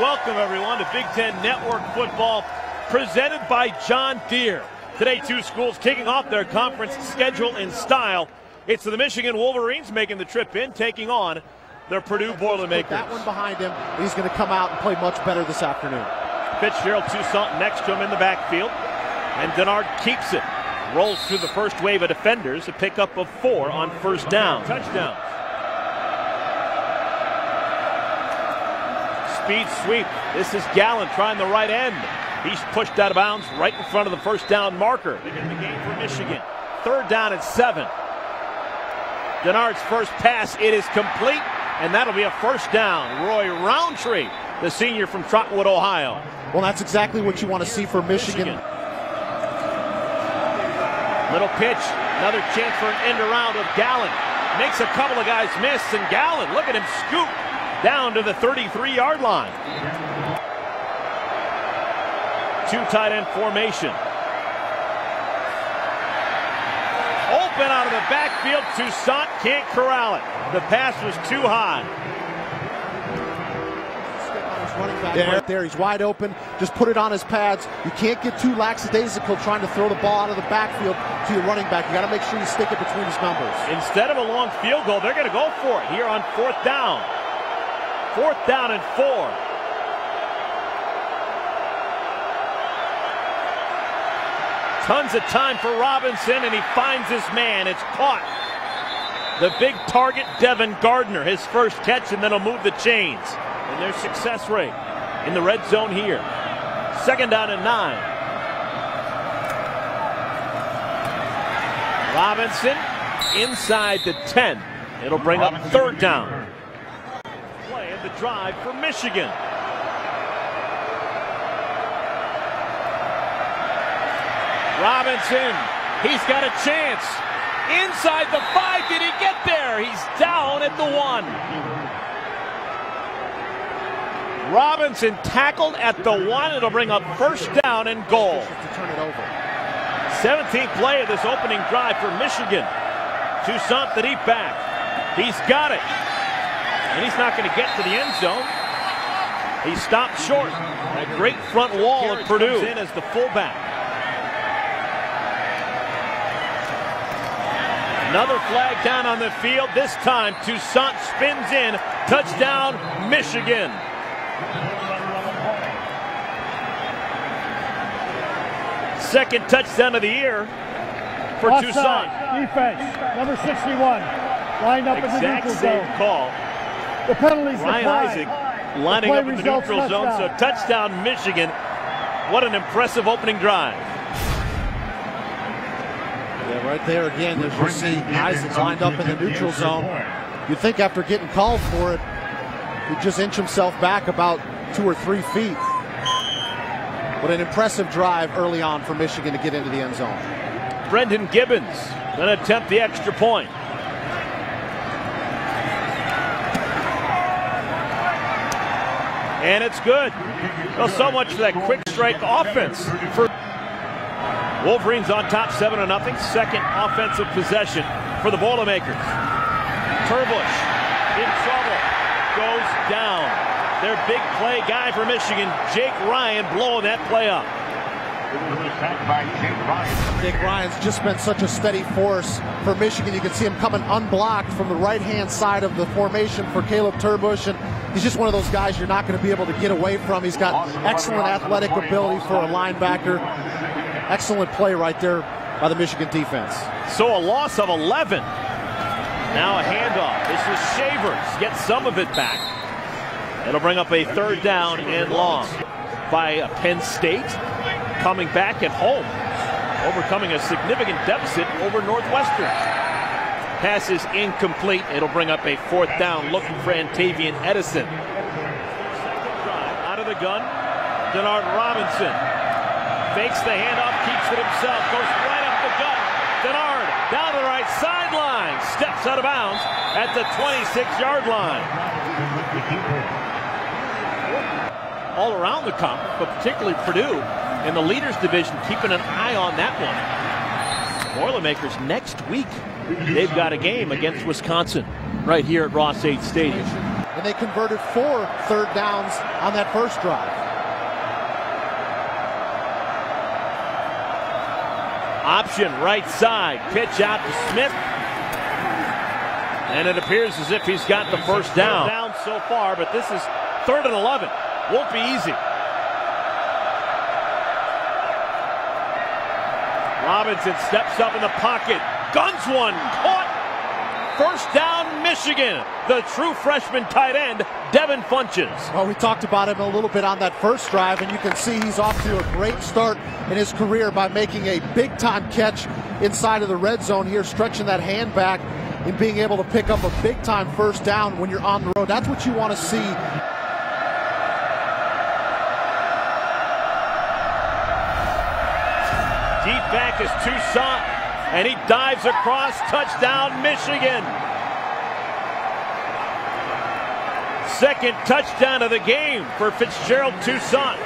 welcome everyone to Big Ten Network football presented by John Deere. Today, two schools kicking off their conference schedule in style. It's the Michigan Wolverines making the trip in, taking on their Purdue Boilermakers. That one behind him, he's going to come out and play much better this afternoon. Fitzgerald Toussaint next to him in the backfield, and Denard keeps it. Rolls through the first wave of defenders, a pickup of 4 on first down. Touchdown. Speed sweep. This is Gallen trying the right end. He's pushed out of bounds right in front of the first down marker. They get the game for Michigan. 3rd down and 7. Denard's first pass, it is complete, and that'll be a first down. Roy Roundtree, the senior from Trotwood, Ohio. Well, that's exactly what you want to see for Michigan. Little pitch, another chance for an end around of Gallen. Makes a couple of guys miss, and Gallen, look at him scoop down to the 33-yard line. 2 tight end formation. Open out of the backfield, Toussaint can't corral it. The pass was too high. Running back right there, he's wide open. Just put it on his pads. You can't get too lackadaisical trying to throw the ball out of the backfield to your running back. You got to make sure you stick it between his numbers. Instead of a long field goal, they're going to go for it here on 4th down. 4th down and 4. Tons of time for Robinson, and he finds his man. It's caught. The big target, Devin Gardner, his first catch, and then he'll move the chains. And their success rate in the red zone here. 2nd down and 9. Robinson inside the 10. It'll bring up 3rd down. Play of the drive for Michigan. Robinson, he's got a chance. Inside the 5, did he get there? He's down at the 1. Robinson tackled at the 1. It'll bring up 1st down and goal. To turn it over. 17th play of this opening drive for Michigan. Toussaint the deep back. He's got it. And he's not going to get to the end zone. He stopped short. A great front wall of Purdue. Comes in as the fullback. Another flag down on the field. This time Toussaint spins in. Touchdown, Michigan. Second touchdown of the year for Toussaint. Defense, number 61, lined up in the neutral zone. Call. The penalties Ryan Isaac lining up in the neutral zone. So touchdown, Michigan. What an impressive opening drive. Yeah, right there again, as you see, Isaac's lined up in the neutral zone. You'd think after getting called for it, he'd just inch himself back about 2 or 3 feet. But an impressive drive early on for Michigan to get into the end zone. Brendan Gibbons going to attempt the extra point. And it's good. Well, so much for that quick strike offense. For Wolverines on top 7-0. Second offensive possession for the Boilermakers. Turbush in trouble. Goes down. Their big play guy for Michigan, Jake Ryan, blowing that play up. Jake Ryan's just been such a steady force for Michigan. You can see him coming unblocked from the right-hand side of the formation for Caleb Turbush, and he's just one of those guys you're not going to be able to get away from. He's got excellent athletic ability for a linebacker. Excellent play right there by the Michigan defense. So a loss of 11. Now a handoff. This is Shavers. Gets some of it back. It'll bring up a 3rd down and long by Penn State. Coming back at home. Overcoming a significant deficit over Northwestern. Pass is incomplete. It'll bring up a 4th down looking for Antavian Edison. Out of the gun. Denard Robinson. Fakes the handoff, keeps it himself, goes right up the gut. Denard down the right sideline, steps out of bounds at the 26-yard line. All around the conference, but particularly Purdue in the leaders division, keeping an eye on that one. Boilermakers next week, they've got a game against Wisconsin right here at Ross-Ade Stadium. and they converted 4 third downs on that first drive. Option right side, pitch out to Smith. And it appears as if he's got the first down. Down so far, but this is 3rd and 11. Won't be easy. Robinson steps up in the pocket, guns one, caught. First down, Michigan. The true freshman tight end, Devin Funches. Well, we talked about him a little bit on that first drive, and you can see he's off to a great start in his career by making a big-time catch inside of the red zone here, stretching that hand back and being able to pick up a big-time first down when you're on the road. That's what you want to see. Deep back is Toussaint, and he dives across. Touchdown, Michigan. Second touchdown of the game for Fitzgerald Toussaint.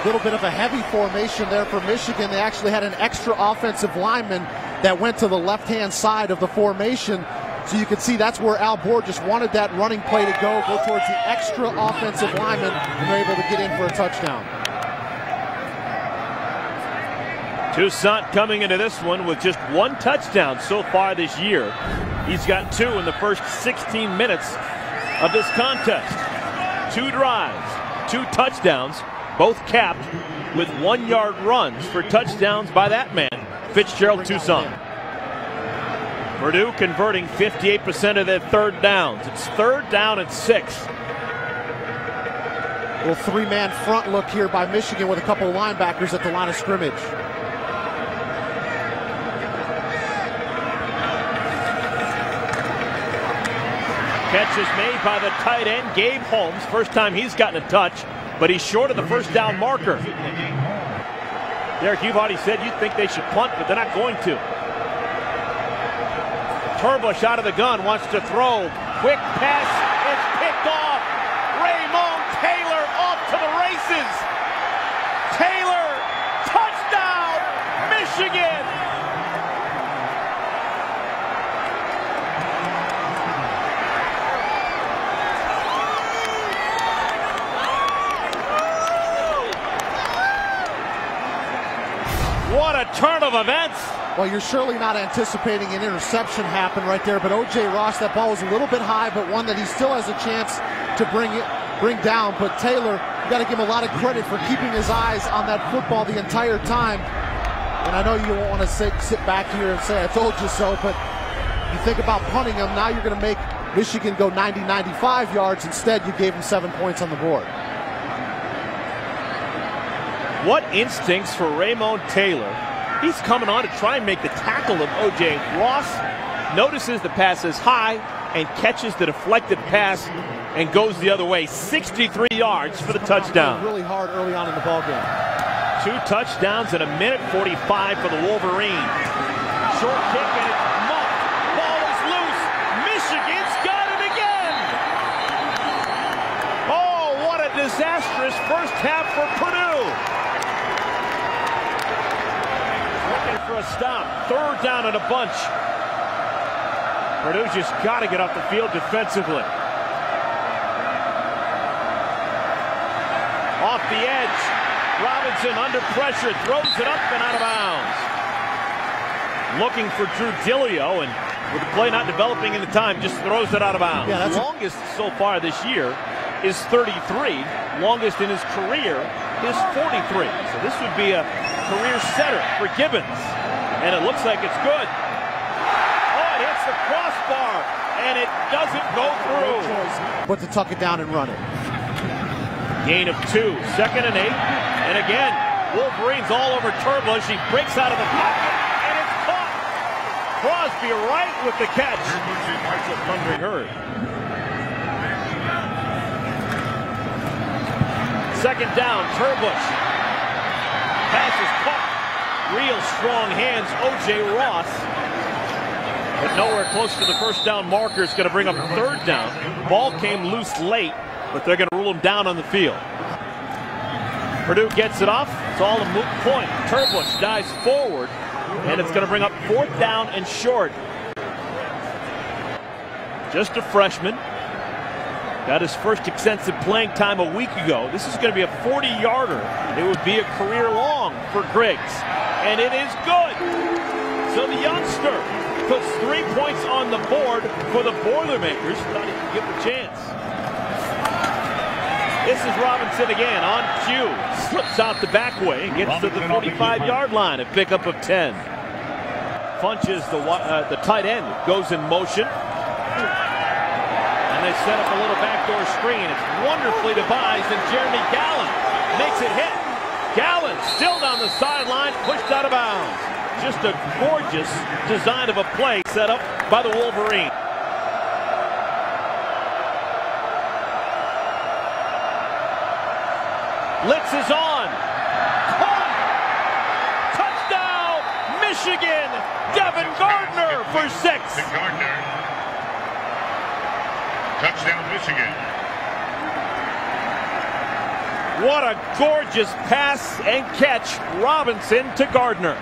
A little bit of a heavy formation there for Michigan. They actually had an extra offensive lineman that went to the left-hand side of the formation. So you can see that's where Al Bohr just wanted that running play to go towards the extra offensive lineman, and they're able to get in for a touchdown. Toussaint coming into this one with just 1 touchdown so far this year. He's got 2 in the first 16 minutes of this contest. 2 drives, 2 touchdowns, both capped with 1-yard runs for touchdowns by that man, Fitzgerald Toussaint. Purdue converting 58% of their third downs. It's 3rd down and 6. Little 3-man front look here by Michigan with a couple of linebackers at the line of scrimmage. Catch is made by the tight end, Gabe Holmes. First time he's gotten a touch, but he's short of the first down marker. Derek, you've already said you think they should punt, but they're not going to. Turbush out of the gun, wants to throw. Quick pass, it's picked off. Raymond Taylor off to the races. Taylor, touchdown, Michigan. What a turn of events. Well, you're surely not anticipating an interception happen right there, but O.J. Ross, that ball was a little bit high, but one that he still has a chance to bring down. But Taylor, you got to give him a lot of credit for keeping his eyes on that football the entire time. And I know you won't want to sit back here and say, I told you so, but you think about punting him, now you're going to make Michigan go 90, 95 yards. Instead, you gave him 7 points on the board. What instincts for Raymond Taylor. He's coming on to try and make the tackle of O.J. Ross. Notices the pass is high and catches the deflected pass and goes the other way. 63 yards for the touchdown. Really hard early on in the ball game. 2 touchdowns in 1:45 for the Wolverines. Short kick and it's muffed. Ball is loose. Michigan's got it again. Oh, what a disastrous first half for Purdue. Looking for a stop. 3rd down and a bunch. Purdue's just got to get off the field defensively. Off the edge. Robinson under pressure. Throws it up and out of bounds. Looking for Drew Dillio, and with the play not developing in the time, just throws it out of bounds. Yeah, longest so far this year is 33. Longest in his career is 43. So this would be a career setter for Gibbons. And it looks like it's good. Oh, it hits the crossbar, and it doesn't go through. But to tuck it down and run it. Gain of 2, 2nd and 8. And again, Wolverines all over Turbush. He breaks out of the pocket, and it's caught. Crosby right with the catch. That's a thundering herd. 2nd down, Turbush. Pass is caught. Real strong hands, O.J. Ross. But nowhere close to the first down marker. It's going to bring up 3rd down. Ball came loose late, but they're going to rule him down on the field. Purdue gets it off. It's all a moot point. Turbush dives forward, and it's going to bring up 4th down and short. Just a freshman. Got his first extensive playing time a week ago. This is going to be a 40-yarder. It would be a career long for Griggs. And it is good. So the youngster puts 3 points on the board for the Boilermakers. Thought he could give a chance. This is Robinson again on cue. Slips out the back way and gets to the 45-yard line. A pickup of 10. Funches the tight end. Goes in motion. And they set up a little backdoor screen. It's wonderfully devised, and Jeremy Gallen makes it hit. Gallen still down the sideline, pushed out of bounds. Just a gorgeous design of a play set up by the Wolverine. Blitz is on. Touchdown, Michigan. Devin Gardner for 6. Touchdown, Michigan. What a gorgeous pass and catch. Robinson to Gardner.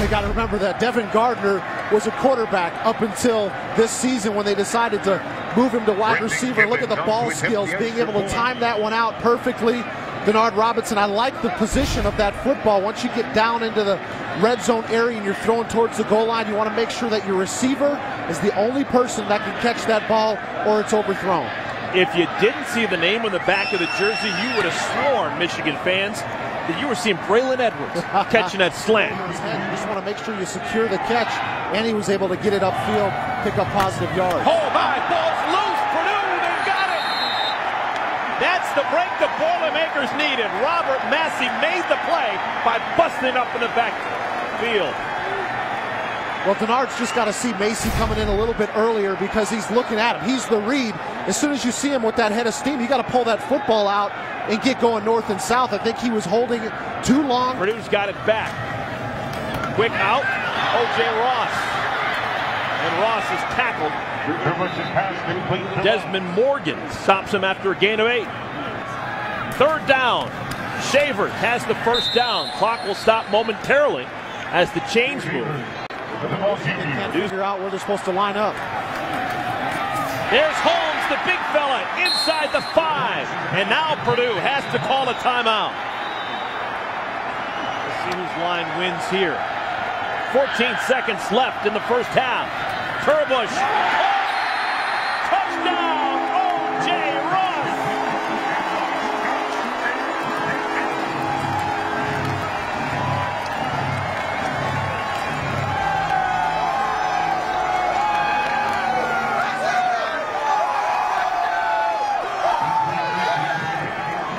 You got to remember that Devin Gardner was a quarterback up until this season when they decided to move him to wide receiver. Look at the ball skills, being able to time that one out perfectly. Denard Robinson, I like the position of that football. Once you get down into the red zone area and you're throwing towards the goal line, you want to make sure that your receiver is the only person that can catch that ball or it's overthrown. If you didn't see the name on the back of the jersey, you would have sworn, Michigan fans, that you were seeing Braylon Edwards catching that slant. You just want to make sure you secure the catch, and he was able to get it upfield, pick up positive yards. Oh my, ball's loose. Purdue, they've got it. That's the break the Boilermakers needed. Robert Massey made the play by busting it up in the backfield. Well, Denard's just got to see Macy coming in a little bit earlier because he's looking at him. He's the read. As soon as you see him with that head of steam, you got to pull that football out and get going north and south. I think he was holding it too long. Purdue's got it back. Quick out. O.J. Ross. And Ross is tackled. Desmond Morgan stops him after a gain of 8. Third down. Shaver has the first down. Clock will stop momentarily as the chains move. Can't figure out where they're supposed to line up. There's Holmes, the big fella, inside the 5. And now Purdue has to call a timeout. Let's see whose line wins here. 14 seconds left in the first half. Turbush. Oh, touchdown, O.J. Ross.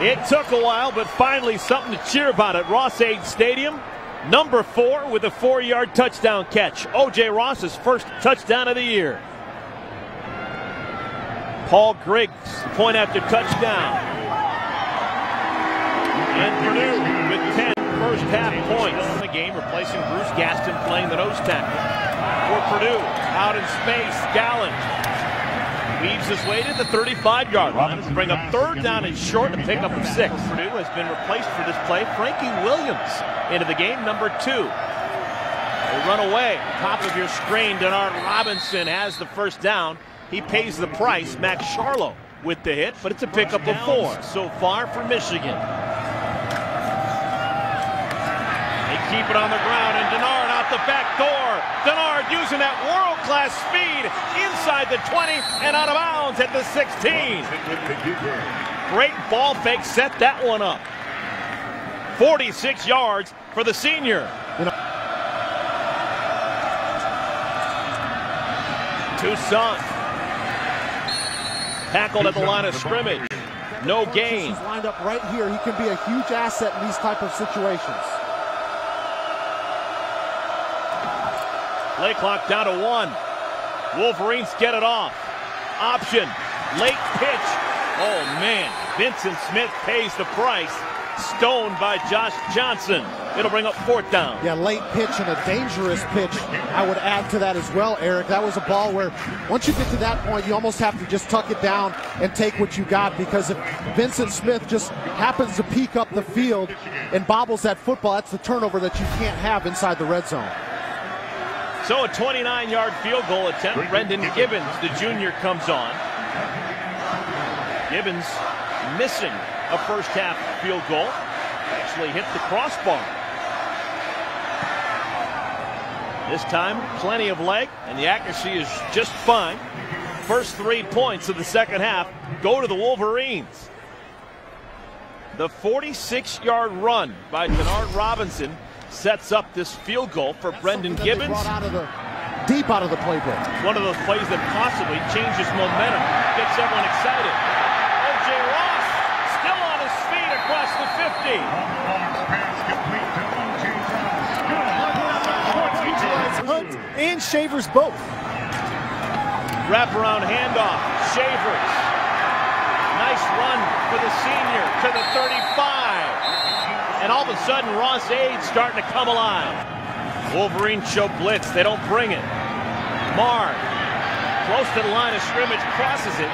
It took a while, but finally something to cheer about at Ross-Ade Stadium. Number 4 with a 4-yard touchdown catch. O.J. Ross's first touchdown of the year. Paul Griggs, point after touchdown. And Purdue with 10 first half points in the game, replacing Bruce Gaston playing the nose tackle. For Purdue, out in space, Gallen weaves his way to the 35-yard line to bring up third down and short, a pickup of 6. Purdue has been replaced for this play. Frankie Williams into the game, number 2. They run away. Top of your screen, Denard Robinson has the first down. He pays the price. Max Charlo with the hit, but it's a pickup of 4 so far for Michigan. They keep it on the ground, and Denard out the back door. Denard using that world-class speed inside the 20 and out of bounds at the 16. Great ball fake, set that one up. 46 yards for the senior. Toussaint tackled at the line of scrimmage. No gain. He's lined up right here. He can be a huge asset in these type of situations. Play clock down to 1. Wolverines get it off. Option. Late pitch. Oh, man. Vincent Smith pays the price. Stoned by Josh Johnson. It'll bring up 4th down. Yeah, late pitch and a dangerous pitch. I would add to that as well, Eric. That was a ball where once you get to that point, you almost have to just tuck it down and take what you got, because if Vincent Smith just happens to peek up the field and bobbles that football, that's the turnover that you can't have inside the red zone. So a 29-yard field goal attempt. Brendan Gibbons, the junior, comes on. Gibbons missing a first half field goal. Actually hit the crossbar. This time, plenty of leg, and the accuracy is just fine. First 3 points of the second half go to the Wolverines. The 46-yard run by Denard Robinson sets up this field goal for Brendan Gibbons. Deep out of the playbook. One of those plays that possibly changes momentum, gets everyone excited. O.J. Ross still on his feet across the 50. Hunt and Shavers both. Wraparound handoff. Shavers. Nice run for the senior to the 35. And all of a sudden, Ross Aid's starting to come alive. Wolverines show blitz. They don't bring it. Marv, close to the line of scrimmage, crosses it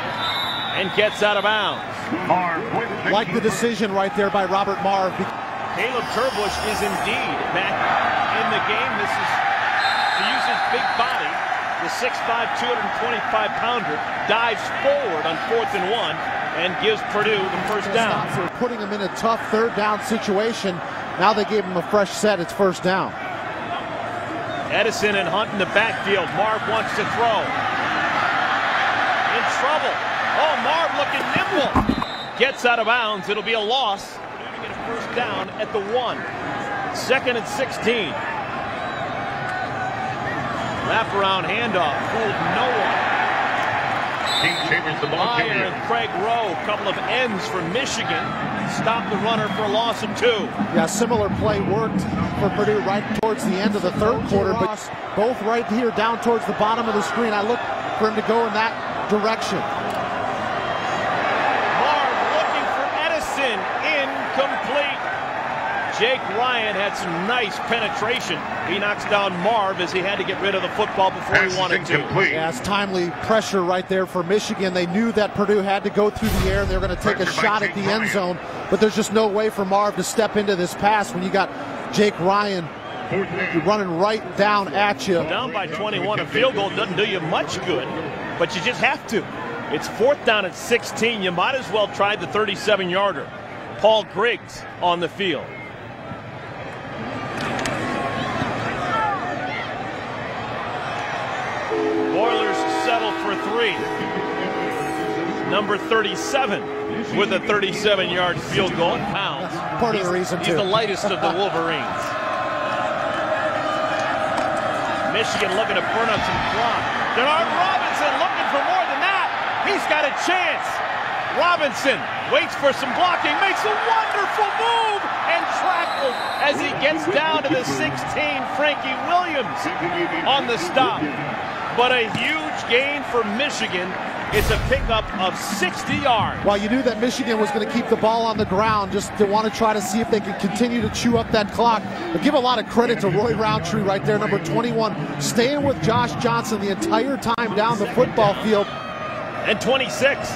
and gets out of bounds. Like the decision right there by Robert Marv. Caleb Turbush is indeed back in the game. This is to use his big body. The 6'5", 225-pounder dives forward on 4th and 1 and gives Purdue the first down. So putting him in a tough third down situation. Now they gave him a fresh set. It's first down. Edison and Hunt in the backfield. Marv wants to throw. In trouble. Oh, Marv looking nimble. Gets out of bounds. It'll be a loss. Purdue to get a first down at the 1. 2nd and 16. Wraparound handoff. Fooled no one. Meyer and Craig Rowe, a couple of ends for Michigan. Stop the runner for a loss of 2. Yeah, similar play worked for Purdue right towards the end of the third quarter, but both right here down towards the bottom of the screen. I look for him to go in that direction. Marv looking for Edison, incomplete. Jake Ryan had some nice penetration. He knocks down Marv as he had to get rid of the football before he wanted to. Yeah, it's timely pressure right there for Michigan. They knew that Purdue had to go through the air and they were going to take a shot at the end zone, but there's just no way for Marv to step into this pass when you got Jake Ryan running right down at you. Down by 21, a field goal doesn't do you much good, but you just have to. It's 4th down at 16. You might as well try the 37-yarder. Paul Griggs on the field. Oilers settle for 3. Number 37 with a 37-yard field goal. Pounds. Part of the reason, he's the lightest of the Wolverines. Michigan looking to burn up some clock. Denard Robinson looking for more than that. He's got a chance. Robinson waits for some blocking, makes a wonderful move, and tackled as he gets down to the 16. Frankie Williams on the stop. But a huge gain for Michigan. It's a pickup of 60 yards. Well, you knew that Michigan was going to keep the ball on the ground, just to want to try to see if they could continue to chew up that clock. But give a lot of credit to Roy Roundtree right there, number 21, staying with Josh Johnson the entire time down the football field. And 26.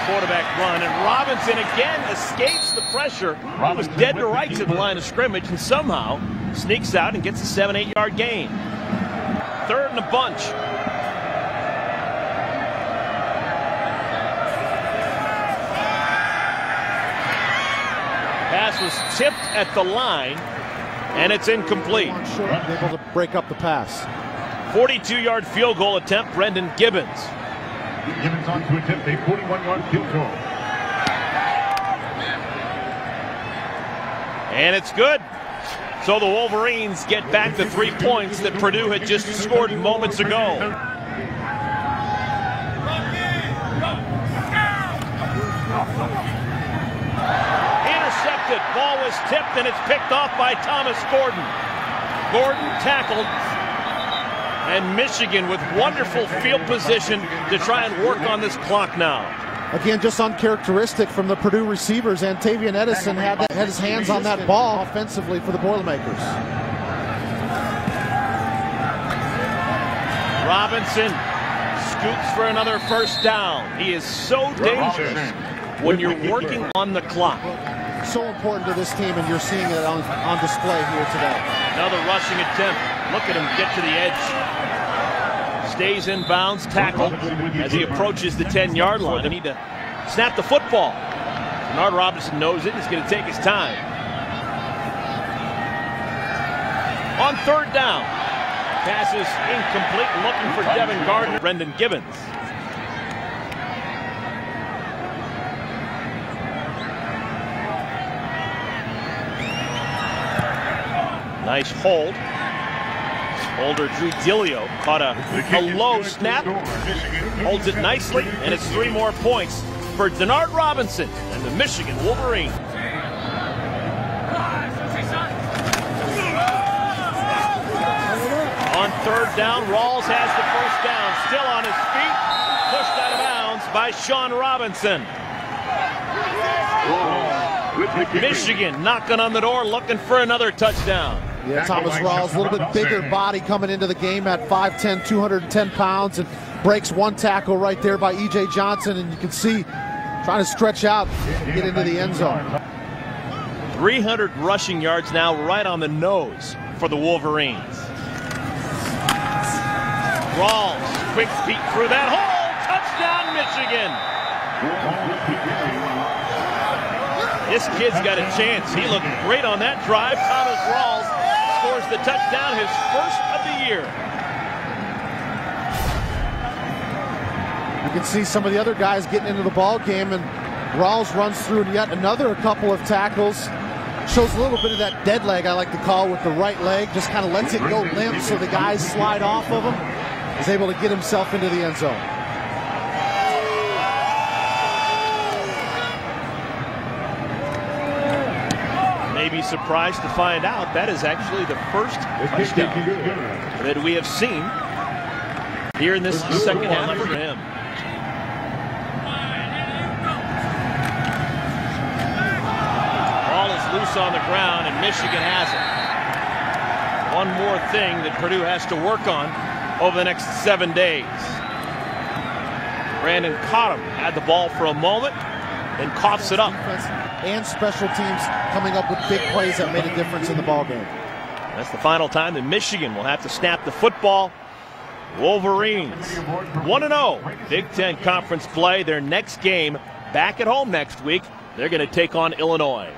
Quarterback run, and Robinson again escapes the pressure. He was dead to rights at the line of scrimmage and somehow sneaks out and gets a 7-8 yard gain. 3rd and a bunch. Pass was tipped at the line and it's incomplete. Able to break up the pass. 42-yard field goal attempt, Brendan Gibbons. Gibbons on to attempt a 41-yard field goal. And it's good. So the Wolverines get back the 3 points that Purdue had just scored moments ago. Intercepted. Ball was tipped and it's picked off by Thomas Gordon. Gordon tackled. And Michigan with wonderful field position to try and work on this clock now. Again, just uncharacteristic from the Purdue receivers. Antavian Edison had his hands on that ball offensively for the Boilermakers. Robinson scoops for another first down. He is so dangerous when you're working on the clock. So important to this team, and you're seeing it on display here today. Another rushing attempt. Look at him get to the edge. stays in bounds, tackle as he approaches the 10-yard line. They need to snap the football. Denard Robinson knows it. He's going to take his time. On third down, pass is incomplete, looking for Devin Gardner. Brendan Gibbons. Nice hold. Holder Drew Dilio caught a low snap, holds it nicely, and it's 3 more points for Denard Robinson and the Michigan Wolverines. On third down, Rawls has the first down, still on his feet, pushed out of bounds by Sean Robinson. Michigan knocking on the door, looking for another touchdown. Yeah, Thomas Rawls, a little bit bigger body coming into the game at 5'10", 210 pounds, and breaks one tackle right there by E.J. Johnson, and you can see trying to stretch out and get into the end zone. 300 rushing yards now, right on the nose for the Wolverines. Rawls, quick feet through that hole, touchdown Michigan. This kid's got a chance. He looked great on that drive. Thomas Rawls scores the touchdown, his first of the year. You can see some of the other guys getting into the ball game, and Rawls runs through yet another couple of tackles. Shows a little bit of that dead leg, I like to call, with the right leg. Just kind of lets it go limp so the guys slide off of him. Is able to get himself into the end zone. Be surprised to find out that is actually the first touchdown that we have seen here in this second half for him. Ball is loose on the ground, and Michigan has it. One more thing that Purdue has to work on over the next 7 days. Brandon Cottom had the ball for a moment, then coughs it up. And special teams coming up with big plays that made a difference in the ball game. That's the final time that Michigan will have to snap the football. Wolverines 1-0, Big Ten Conference play. Their next game back at home next week. They're going to take on Illinois.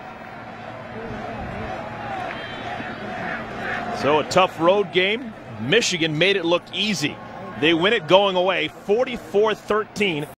So a tough road game. Michigan made it look easy. They win it going away 44-13.